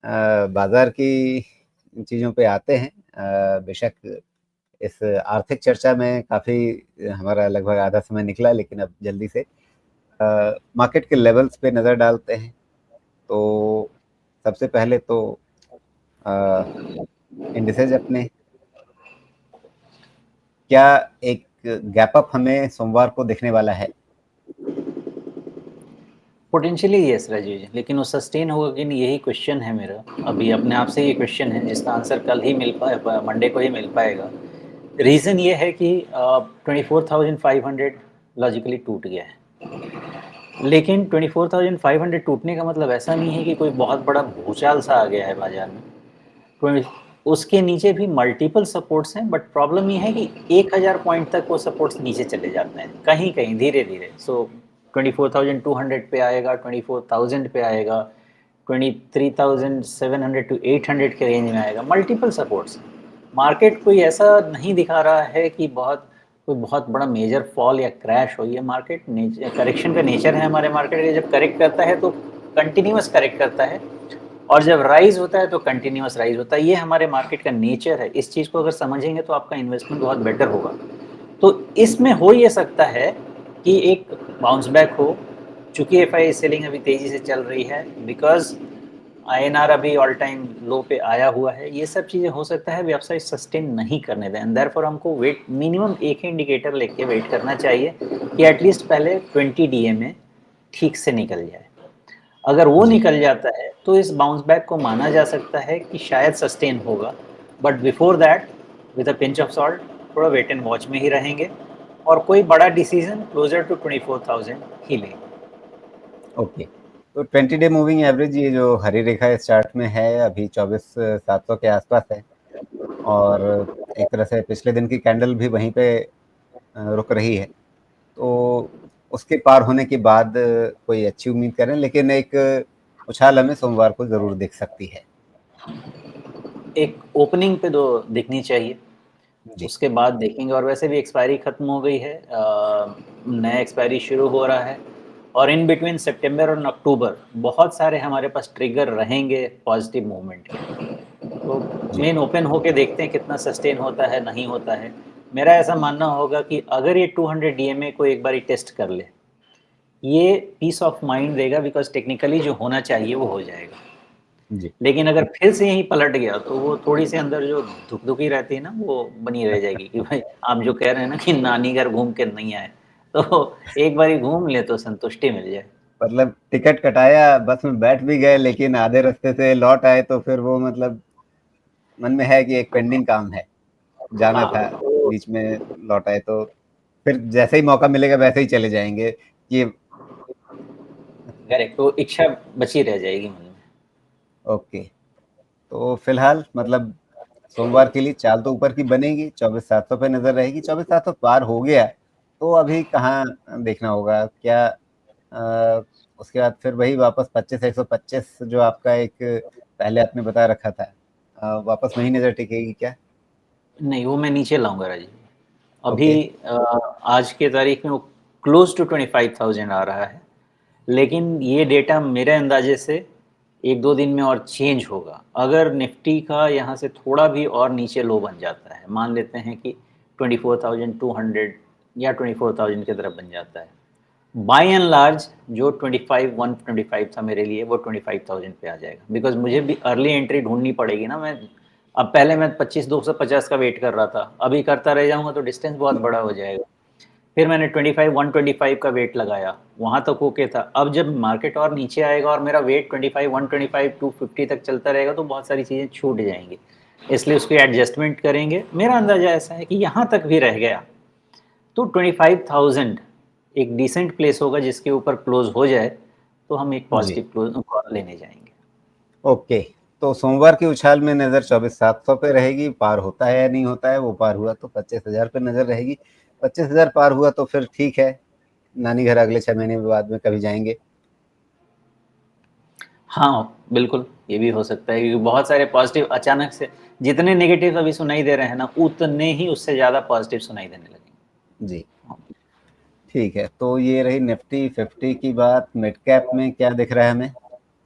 बाजार की चीज़ों पे आते हैं। बेशक इस आर्थिक चर्चा में काफ़ी हमारा लगभग आधा समय निकला, लेकिन अब जल्दी से मार्केट के लेवल्स पे नज़र डालते हैं। तो सबसे पहले तो इंडिसेज अपने क्या एक गैप अप हमें सोमवार को दिखने वाला है? पोटेंशियली यस राजीव जी, लेकिन वो सस्टेन होगा कि नहीं यही क्वेश्चन है मेरा। अभी अपने आप से ये क्वेश्चन है जिसका आंसर कल ही मिल पाए, मंडे को ही मिल पाएगा। रीज़न ये है कि 24,500 लॉजिकली टूट गया है, लेकिन 24,500 टूटने का मतलब ऐसा नहीं है कि कोई बहुत बड़ा भूचाल सा आ गया है बाजार में। उसके नीचे भी मल्टीपल सपोर्ट्स हैं, बट प्रॉब्लम ये है कि 1000 पॉइंट तक वो सपोर्ट्स नीचे चले जाते हैं कहीं कहीं धीरे धीरे। सो 24,200 पे आएगा, 24,000 पे आएगा, 23,700 टू 800 के रेंज में आएगा। Multiple supports. मार्केट कोई ऐसा नहीं दिखा रहा है कि कोई बहुत बड़ा मेजर फॉल या क्रैश हो। ये मार्केट करेक्शन का नेचर है हमारे मार्केट का। जब करेक्ट करता है तो कंटिन्यूस करेक्ट करता है, और जब राइज होता है तो कंटिन्यूस राइज होता है। ये हमारे मार्केट का नेचर है। इस चीज़ को अगर समझेंगे तो आपका इन्वेस्टमेंट बहुत बेटर होगा। तो इसमें हो ये सकता है कि एक बाउंस बैक हो, चूंकि एफ आई सेलिंग अभी तेज़ी से चल रही है, बिकॉज INR अभी ऑल टाइम लो पे आया हुआ है। ये सब चीज़ें हो सकता है व्यवसाय सस्टेन नहीं करने दें, एंड देयरफॉर हमको वेट मिनिमम एक ही इंडिकेटर लेके वेट करना चाहिए कि एटलीस्ट पहले 20 DA में ठीक से निकल जाए। अगर वो जी। निकल जाता है तो इस बाउंस बैक को माना जा सकता है कि शायद सस्टेन होगा, but before that with a pinch of salt थोड़ा वेट एंड वॉच में ही रहेंगे, और कोई बड़ा डिसीजन क्लोजर टू 24,000 ही लेंगे। ओके। तो 20 डे मूविंग एवरेज, ये जो हरी रेखा इस चार्ट में है, अभी 24,700 के आसपास है, और एक तरह से पिछले दिन की कैंडल भी वहीं पे रुक रही है। तो उसके पार होने के बाद कोई अच्छी उम्मीद करें, लेकिन एक उछाल हमें सोमवार को ज़रूर दिख सकती है। एक ओपनिंग पे दो दिखनी चाहिए, जी। उसके बाद देखेंगे। और वैसे भी एक्सपायरी ख़त्म हो गई है, नया एक्सपायरी शुरू हो रहा है, और इन बिटवीन सितंबर और अक्टूबर बहुत सारे हमारे पास ट्रिगर रहेंगे पॉजिटिव मूवमेंट के। तो जी। मेन ओपन होके देखते हैं कितना सस्टेन होता है नहीं होता है। मेरा ऐसा मानना होगा कि अगर ये 200 DMA को एक बार टेस्ट कर ले, ये पीस ऑफ माइंड देगा, बिकॉज टेक्निकली जो होना चाहिए वो हो जाएगा। जी। लेकिन अगर फिर से यही पलट गया तो वो थोड़ी सी अंदर जो धुकधुकी रहती है ना, वो बनी रह जाएगी कि भाई आप जो कह रहे हैं ना कि नानी घर घूम के नहीं आए, तो एक बार घूम ले तो संतुष्टि मिल जाए। मतलब टिकट कटाया, बस में बैठ भी गए, लेकिन आधे रास्ते से लौट आए, तो फिर वो मतलब मन में है कि एक पेंडिंग काम है, जाना हाँ, था, तो बीच में लौट आए, तो फिर जैसे ही मौका मिलेगा वैसे ही चले जाएंगे। ये करेक्ट, तो इच्छा बची रह जाएगी मन में। ओके। तो फिलहाल मतलब सोमवार के लिए चाल तो ऊपर की बनेगी, 24,700 पे नजर रहेगी। 24,700 पार हो गया तो अभी कहाँ देखना होगा क्या? उसके बाद फिर वही वापस 25,125 जो आपका एक पहले आपने बता रखा था, वापस वही नजर टिकेगी क्या? नहीं, वो मैं नीचे लाऊंगा राजीव। अभी ओके। अ, आज के तारीख में वो क्लोज टू 25,000 आ रहा है, लेकिन ये डेटा मेरे अंदाजे से एक दो दिन में और चेंज होगा। अगर निफ्टी का यहाँ से थोड़ा भी और नीचे लो बन जाता है, मान लेते हैं कि 24,200 या 24,000 की तरफ बन जाता है, बाय एंड लार्ज जो 25,125 था मेरे लिए, वो 25,000 पे आ जाएगा। बिकॉज मुझे भी अर्ली एंट्री ढूंढनी पड़ेगी ना। मैं अब पहले मैं 25,250 का वेट कर रहा था, अभी करता रह जाऊंगा तो डिस्टेंस बहुत बड़ा हो जाएगा। फिर मैंने 25,125 का वेट लगाया, वहाँ तक ओके था। अब जब मार्केट और नीचे आएगा और मेरा वेट 25,125 250 तक चलता रहेगा, तो बहुत सारी चीज़ें छूट जाएंगी। इसलिए उसकी एडजस्टमेंट करेंगे। मेरा अंदाजा ऐसा है कि यहाँ तक भी रह गया तो 25,000 एक डिसेंट प्लेस होगा जिसके ऊपर क्लोज हो जाए तो हम एक जी। पॉजिटिव क्लोज कॉल लेने जाएंगे। ओके। तो सोमवार की उछाल में नजर 24,700 पे रहेगी, पार होता है या नहीं होता है। वो पार हुआ तो 25,000 पे नजर रहेगी। 25,000 पार हुआ तो फिर ठीक है, नानी घर अगले 6 महीने बाद में कभी जाएंगे। हाँ बिल्कुल, ये भी हो सकता है, क्योंकि बहुत सारे पॉजिटिव अचानक से, जितने नेगेटिव अभी सुनाई दे रहे हैं ना, उतने ही उससे ज़्यादा पॉजिटिव सुनाई देने लगेंगे। जी। ठीक है, तो ये रही निफ्टी 50 की बात। मिड कैप में क्या दिख रहा है हमें?